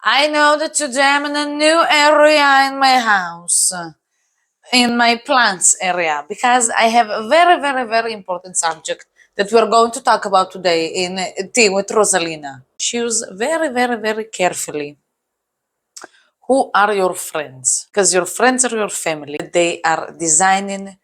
I know that today I'm in a new area in my house, in my plants area, because I have a very, very, very important subject that we're going to talk about today in tea with Rosalina. Choose very, very, very carefully who are your friends, because your friends are your family. They are designing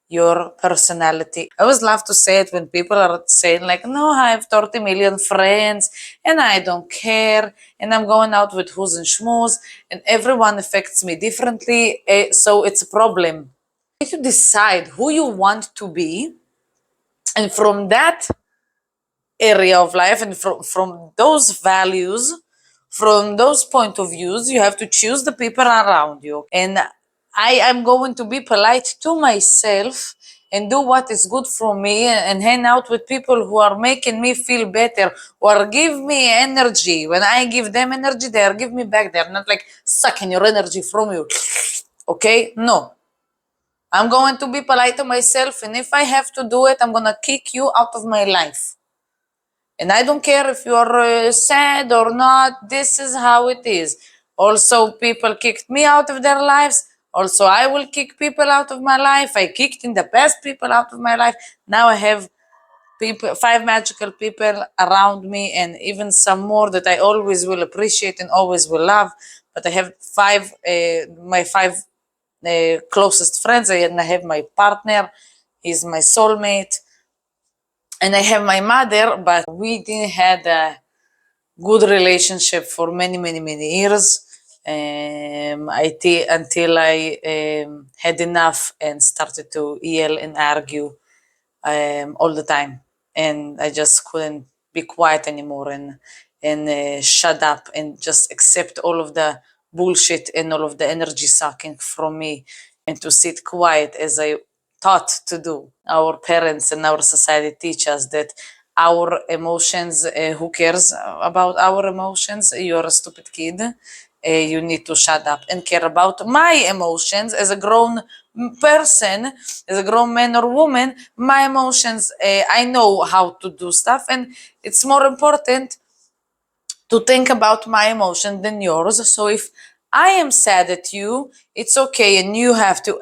your personality. I always love to say it when people are saying like, no, I have 30 million friends and I don't care and I'm going out with who's and schmooze and everyone affects me differently, so it's a problem. You need to decide who you want to be, and from that area of life and from those values, from those point of views, you have to choose the people around you. And I am going to be polite to myself and do what is good for me and hang out with people who are making me feel better or give me energy. When I give them energy, they are giving me back. They're not like sucking your energy from you. Okay? No. I'm going to be polite to myself, and if I have to do it, I'm going to kick you out of my life. And I don't care if you're sad or not, this is how it is. Also, people kicked me out of their lives. Also, I will kick people out of my life. I kicked in the past people out of my life. Now I have people, 5 magical people around me, and even some more that I always will appreciate and always will love. But I have my five closest friends, and I have my partner. He's my soulmate. And I have my mother, but we didn't have a good relationship for many, many, many years. Until I had enough and started to yell and argue all the time, and I just couldn't be quiet anymore and shut up and just accept all of the bullshit and all of the energy sucking from me, and to sit quiet as I taught to do. Our parents and our society teach us that our emotions, who cares about our emotions? You're a stupid kid. You need to shut up and care about my emotions as a grown person, as a grown man or woman. My emotions, I know how to do stuff, and it's more important to think about my emotion than yours. So if I am sad at you, it's okay, and you have to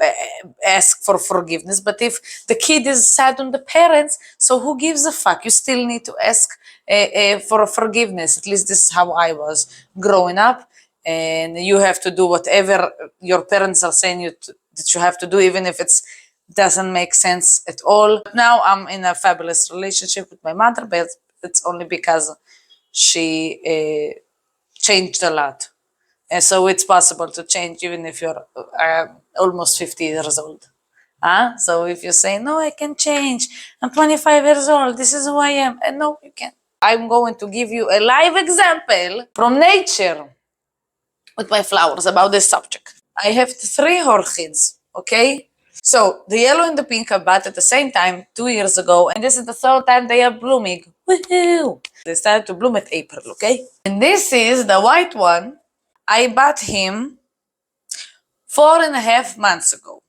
ask for forgiveness. But if the kid is sad on the parents, so who gives a fuck? You still need to ask for forgiveness. At least this is how I was growing up. And you have to do whatever your parents are saying that you have to do, even if it doesn't make sense at all. Now I'm in a fabulous relationship with my mother, but it's only because she changed a lot. And so it's possible to change even if you're almost 50 years old. So if you say, no, I can change, I'm 25 years old, this is who I am, and no, you can't. I'm going to give you a live example from nature with my flowers about this subject. I have 3 orchids, okay? So the yellow and the pink are bud at the same time 2 years ago, and this is the 3rd time they are blooming. Woohoo! They started to bloom at April, okay? And this is the white one. I bought him 4.5 months ago.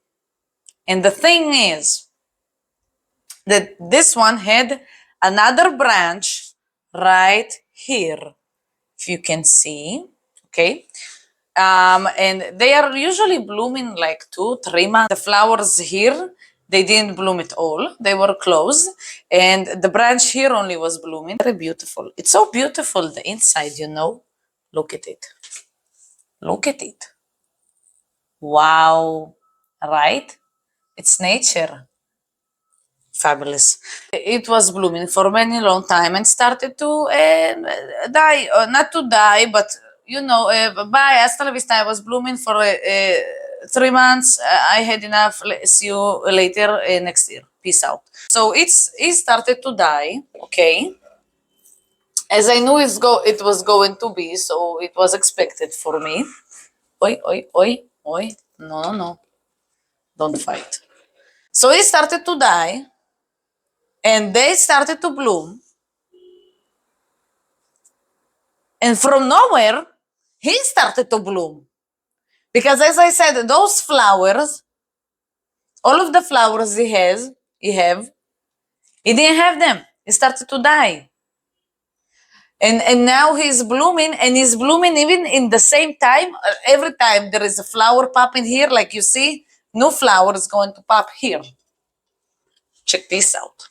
And the thing is that this one had another branch right here, if you can see, okay? And they are usually blooming like 2-3 months. The flowers here, they didn't bloom at all. They were closed, and the branch here only was blooming. Very beautiful. It's so beautiful, the inside, you know. Look at it. Look at it. Wow. Right? It's nature. Fabulous. It was blooming for many long time and started to die, not to die, but bye, hasta la vista. I was blooming for 3 months. I had enough. See you later next year. Peace out. So it started to die. Okay, as I knew it was going to be, so it was expected for me. Oi, oi, oi, oi. No, no, no. Don't fight. So it started to die, and they started to bloom. And from nowhere, he started to bloom. Because as I said, those flowers, all of the flowers he didn't have them. He started to die. And now he's blooming, and he's blooming even in the same time. Every time there is a flower popping here, like you see, new flower is going to pop here. Check this out.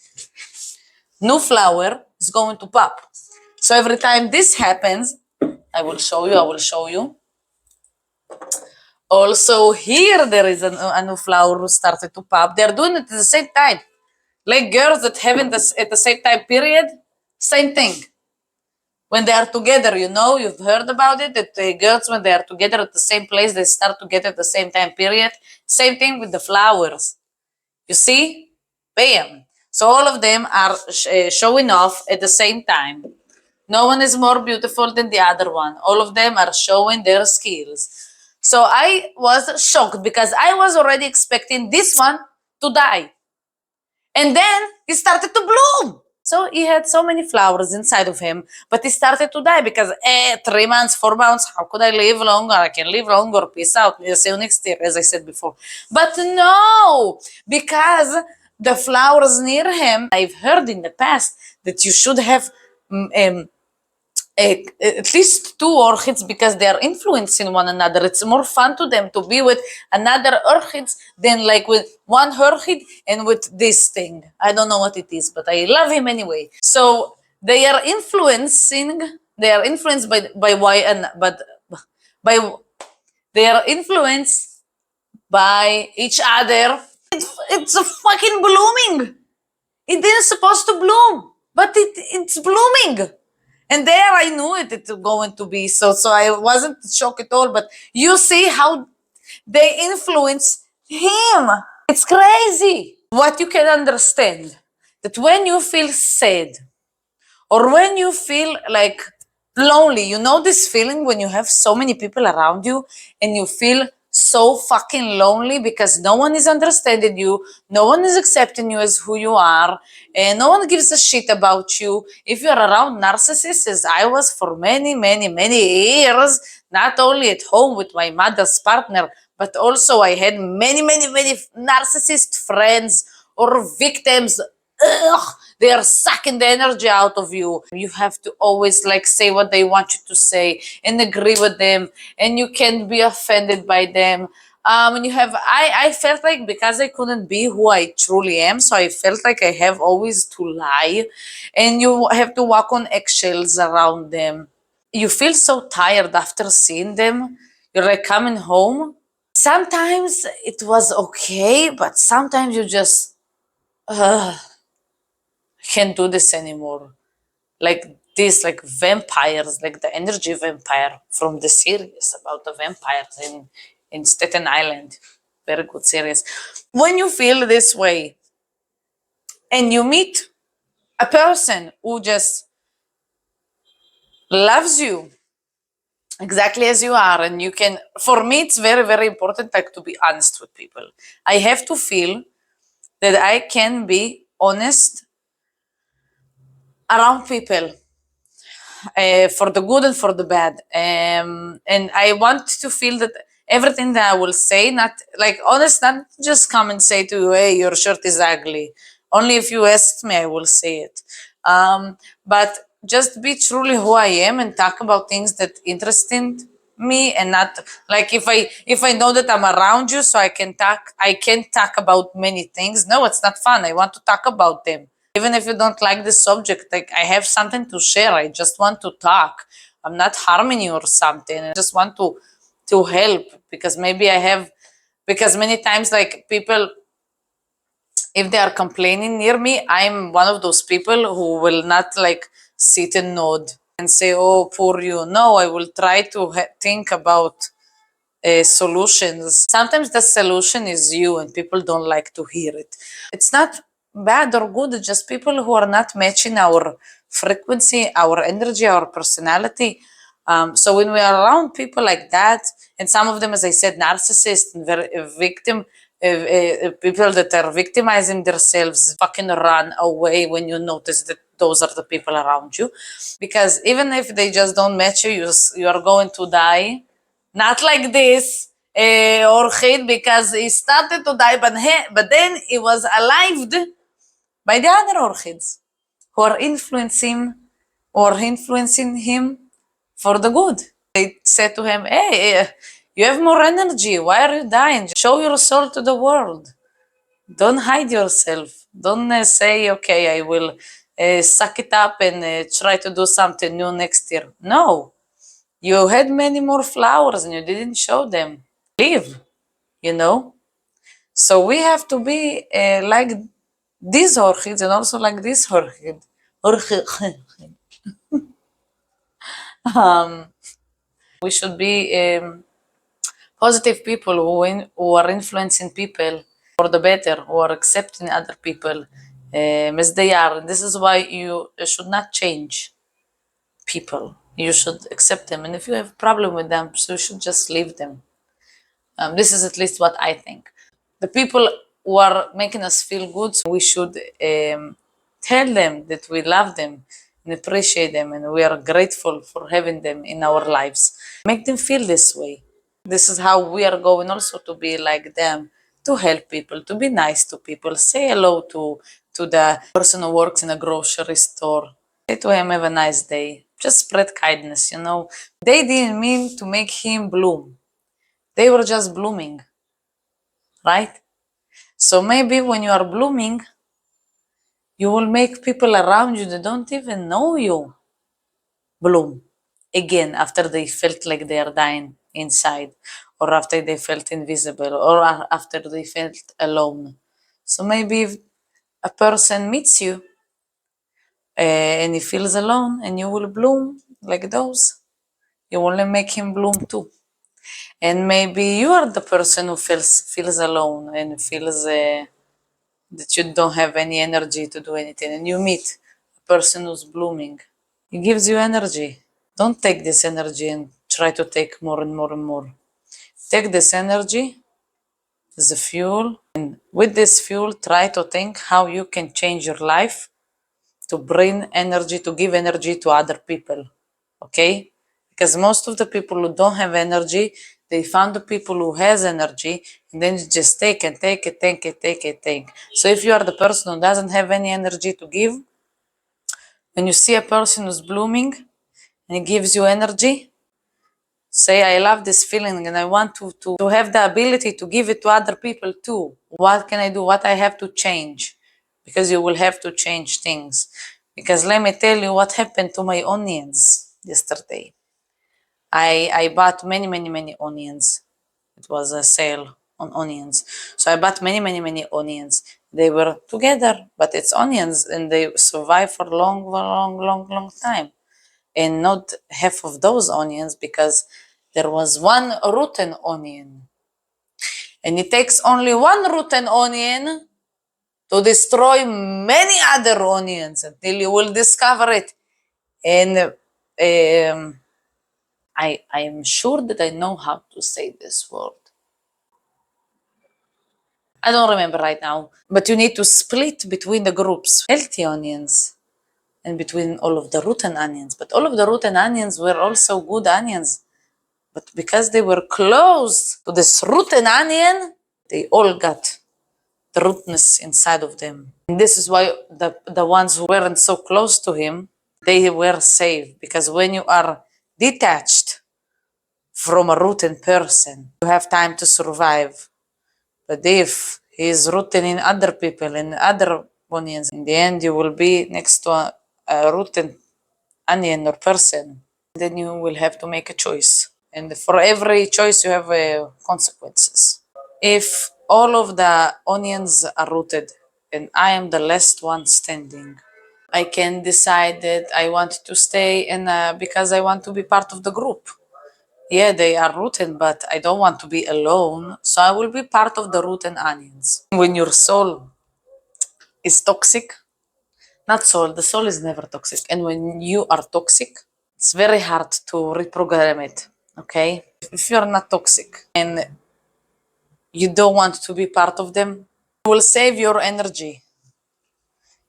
New flower is going to pop. So every time this happens, I will show you. Also here there is a new flower who started to pop. They're doing it at the same time. Like girls that having this at the same time period, same thing. When they are together, you've heard about it, that the girls, when they are together at the same place, they start to get at the same time period. Same thing with the flowers. You see? Bam. So all of them are showing off at the same time. No one is more beautiful than the other one. All of them are showing their skills. So I was shocked because I was already expecting this one to die. And then he started to bloom. So he had so many flowers inside of him, but he started to die because 3 months, 4 months, how could I live longer? I can live longer. Peace out. See you next year, as I said before. But no, because the flowers near him, I've heard in the past that you should have at least 2 orchids because they are influencing one another. It's more fun to them to be with another orchids than like with one orchid and with this thing. I don't know what it is, but I love him anyway. So they are influencing. They are influenced by why and but by they are influenced by each other. It's a fucking blooming. It isn't supposed to bloom, but it's blooming. And there I knew it's going to be so I wasn't shocked at all, but you see how they influence him. It's crazy. What you can understand, that when you feel sad or when you feel like lonely, this feeling when you have so many people around you and you feel so fucking lonely because no one is understanding you, no one is accepting you as who you are, and no one gives a shit about you. If you're around narcissists, as I was for many, many, many years, not only at home with my mother's partner, but also I had many, many, many narcissist friends or victims. Ugh, they are sucking the energy out of you. You have to always say what they want you to say and agree with them, and you can't be offended by them. And I felt like because I couldn't be who I truly am, so I felt like I have always to lie, and you have to walk on eggshells around them. You feel so tired after seeing them. You're like coming home. Sometimes it was okay, but sometimes you just can't do this anymore. Like these, like vampires, like the energy vampire from the series about the vampires in Staten Island. Very good series. When you feel this way and you meet a person who just loves you exactly as you are, and you can, for me, it's very, very important to be honest with people. I have to feel that I can be honest around people. For the good and for the bad. And I want to feel that everything that I will say, not like honest, not just come and say to you, hey, your shirt is ugly. Only if you ask me, I will say it. But just be truly who I am and talk about things that interesting me, and not like if I know that I'm around you, so I can talk about many things. No, it's not fun. I want to talk about them. Even if you don't like the subject, like I have something to share. I just want to talk. I'm not harming you or something. I just want to help because maybe because many times like people, if they are complaining near me, I'm one of those people who will not like sit and nod and say, oh, poor you. No, I will try to think about solutions. Sometimes the solution is you, and people don't like to hear it. It's not bad or good, it's just people who are not matching our frequency, our energy, our personality. So when we are around people like that, and some of them, as I said, narcissists and very victim, people that are victimizing themselves, fucking run away when you notice that those are the people around you, because even if they just don't match you, you are going to die. Not like this, orchid, because he started to die, but then he was alive by the other orchids who are influencing or influencing him for the good. They said to him, hey, you have more energy. Why are you dying? Show your soul to the world. Don't hide yourself. Don't say, okay, I will suck it up and try to do something new next year. No, you had many more flowers and you didn't show them. Leave, you know. So we have to be like these orchids and also like this orchid. We should be positive people who are influencing people for the better, who are accepting other people as they are. And this is why you should not change people. You should accept them. And if you have a problem with them, so you should just leave them. This is at least what I think. The people who are making us feel good, we should tell them that we love them and appreciate them and we are grateful for having them in our lives. Make them feel this way. This is how we are going also to be like them, to help people, to be nice to people, say hello to the person who works in a grocery store. Say to him, have a nice day. Just spread kindness, you know. They didn't mean to make him bloom. They were just blooming, right? So maybe when you are blooming, you will make people around you that don't even know you bloom again after they felt like they are dying inside, or after they felt invisible, or after they felt alone. So maybe if a person meets you and he feels alone and you will bloom like those, you will make him bloom too. And maybe you are the person who feels alone and feels that you don't have any energy to do anything, and you meet a person who's blooming. It gives you energy. Don't take this energy and try to take more and more and more. Take this energy as a fuel, and with this fuel, try to think how you can change your life to bring energy, to give energy to other people. Okay? Because most of the people who don't have energy, they found the people who has energy, and then you just take and take it, take it, take it, take. So if you are the person who doesn't have any energy to give, when you see a person who's blooming and it gives you energy, say, I love this feeling and I want to have the ability to give it to other people too. What can I do? What I have to change? Because you will have to change things. Because let me tell you what happened to my onions yesterday. I bought many, many, many onions. It was a sale on onions. So I bought many, many, many onions. They were together, but it's onions and they survive for long, long, long, long time. And not half of those onions because there was one rotten onion. And it takes only one rotten onion to destroy many other onions until you will discover it. And I am sure that I know how to say this word. I don't remember right now, but you need to split between the groups, healthy onions and between all of the rotten onions. But all of the rotten onions were also good onions. But because they were close to this rotten onion, they all got the rootness inside of them. And this is why the ones who weren't so close to him, they were saved. Because when you are detached from a rotten person, you have time to survive. But if he is rotten in other people, in other onions, in the end you will be next to a rotten onion or person. Then you will have to make a choice. And for every choice you have consequences. If all of the onions are rooted and I am the last one standing, I can decide that I want to stay and because I want to be part of the group. Yeah, they are rooted, but I don't want to be alone, so I will be part of the root and onions. When your soul is toxic, not soul, the soul is never toxic, and when you are toxic, it's very hard to reprogram it, okay? If you're not toxic and you don't want to be part of them, you will save your energy.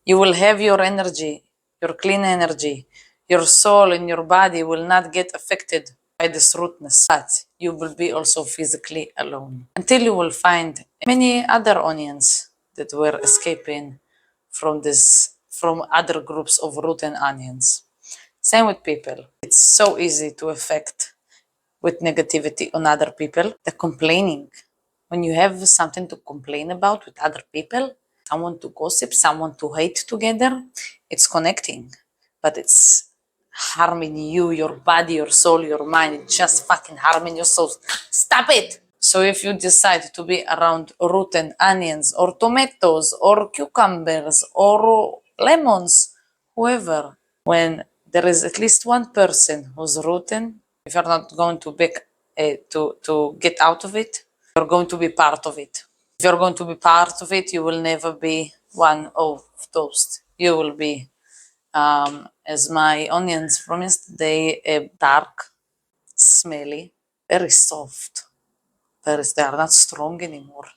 You will have your energy, your clean energy. Your soul and your body will not get affected by this rootness, but you will be also physically alone until you will find many other onions that were escaping from other groups of root and onions. Same with people. It's so easy to affect with negativity on other people. The complaining. When you have something to complain about with other people, someone to gossip, someone to hate together, it's connecting. But it's harming you, your body, your soul, your mind. It's just fucking harming your soul. Stop it! So if you decide to be around rotten onions or tomatoes or cucumbers or lemons, whoever, when there is at least one person who's rotten, if you're not going to to get out of it, you're going to be part of it. If you're going to be part of it, you will never be one of those. You will be, as my onions from yesterday, dark, smelly, very soft. They are not strong anymore.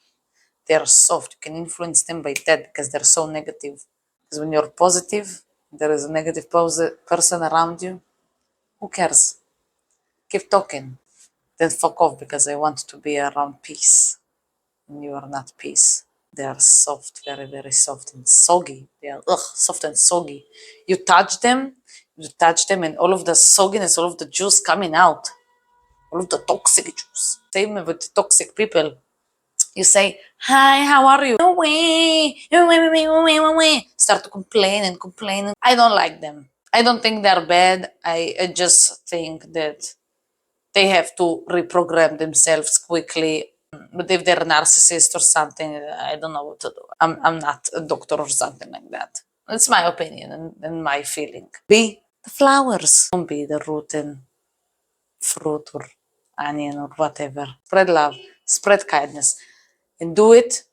They are soft. You can influence them by that because they're so negative. Because when you're positive, there is a negative person around you. Who cares? Keep talking. Then fuck off because I want to be around peace. And you are not peace. They are soft, very, very soft and soggy. They are soft and soggy. You touch them, and all of the sogginess, all of the juice coming out, all of the toxic juice. Same with the toxic people. You say, hi, how are you? Start to complain and complain. I don't like them. I don't think they're bad. I just think that they have to reprogram themselves quickly. But if they're a narcissist or something, I don't know what to do. I'm not a doctor or something like that. It's my opinion and my feeling. Be the flowers. Don't be the rotten fruit or onion or whatever. Spread love, spread kindness, and do it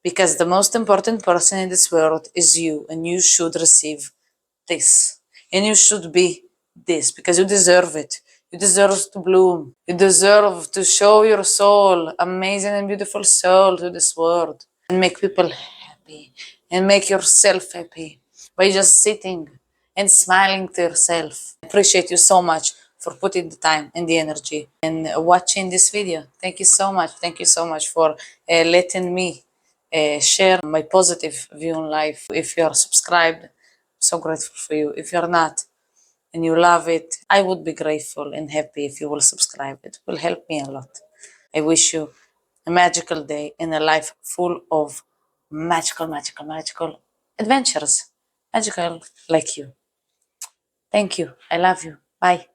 because the most important person in this world is you, and you should receive this. And you should be this because you deserve it. You deserve to bloom. You deserve to show your soul, amazing and beautiful soul, to this world and make people happy and make yourself happy by just sitting and smiling to yourself. I appreciate you so much for putting the time and the energy and watching this video. Thank you so much. Thank you so much for letting me share my positive view on life. If you are subscribed, so grateful for you. If you're not and you love it, I would be grateful and happy if you will subscribe. It will help me a lot. I wish you a magical day and a life full of magical, magical, magical adventures. Magical like you. Thank you. I love you. Bye.